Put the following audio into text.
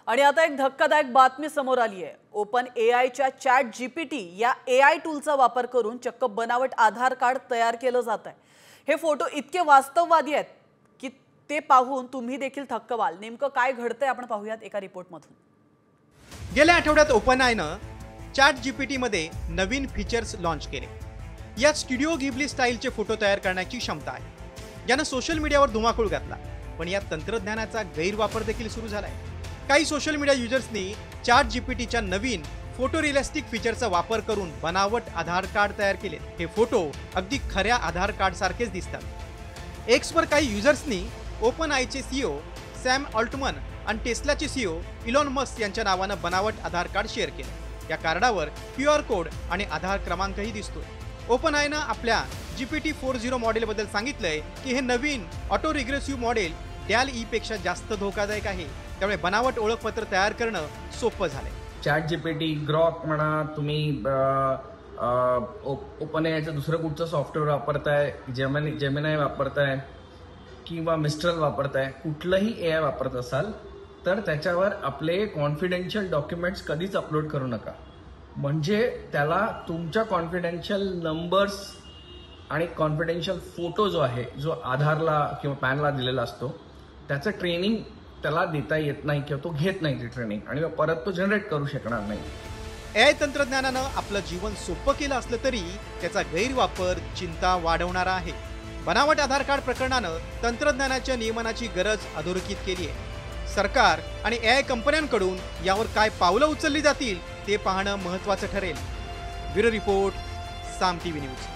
आणि आता एक धक्कादायक बातमी समोर आली आहे। ओपन एआयच्या चॅट जीपीटी या एआय टूलचा वापर करून चक्क बनावट आधार कार्ड तयार केलं जात आहे। हे फोटो इतके वास्तववादी आहेत की ते पाहून तुम्ही देखील थक्क व्हाल। नेमकं काय घडतंय आपण पाहूयात एका रिपोर्टमधून। गेल्या आठवड्यात ओपन आयनं चॅट जीपीटी मध्ये नवीन फीचर्स लॉन्च केले। यात स्टुडिओ घिबली स्टाईलचे फोटो तयार करण्याची क्षमता आहे, ज्यानं सोशल मीडियावर धुमाकूळ घातला। पण या तंत्रज्ञानाचा गैरवापर देखील सुरू झालाय। काही सोशल मीडिया युजर्सनी चॅट जीपीटीच्या नवीन फोटो रिअलिस्टिक फीचरचा वापर करून बनावट आधार कार्ड तयार केले। हे फोटो अगदी खऱ्या आधार कार्ड सारखेच दिसतात। एक्सवर काही युजर्सनी ओपन आयचे सीईओ सॅम ऑल्टमन आणि टेस्लाचे सीईओ इलॉन मस्क यांच्या नावानं बनावट आधार कार्ड शेअर केले। या कार्डावर QR कोड आणि आधार क्रमांकही दिसतोय। ओपन आयनं आपल्या GPT 4.0 मॉडेलबद्दल सांगितलंय की हे नवीन ऑटो रिग्रेसिव्ह मॉडेल डॅल ई पेक्षा जास्त धोकादायक आहे, त्यामुळे बनावट ओळखपत्र तयार करणं सोपं झालंय। चॅट जीपीटी, ग्रॉक म्हणा, तुम्ही ओपन एआयचं दुसरं कुठचं सॉफ्टवेअर वापरताय, जेमिनाय वापरताय किंवा मिस्ट्रल वापरताय, कुठलंही एआय वापरत असाल तर त्याच्यावर आपले कॉन्फिडेन्शियल डॉक्युमेंट्स कधीच अपलोड करू नका। म्हणजे त्याला तुमच्या कॉन्फिडेन्शियल नंबर्स आणि कॉन्फिडेन्शियल फोटो जो आहे, जो आधारला किंवा पॅनला दिलेला असतो, त्याचं ट्रेनिंग त्याला देता येत नाही किंवा तो घेत नाही ती ट्रेनिंग, आणि परत तो जनरेट करू शकणार नाही। एआय तंत्रज्ञानानं आपलं जीवन सोपं केलं असलं तरी त्याचा गैरवापर चिंता वाढवणारा आहे। बनावट आधार कार्ड प्रकरणानं तंत्रज्ञानाच्या नियमनाची गरज अधोरेखित केली आहे। सरकार आणि एआय कंपन्यांकडून यावर काय पावलं उचलली जातील ते पाहणं महत्त्वाचं ठरेल। ब्युरो रिपोर्ट, साम टीव्ही न्यूज।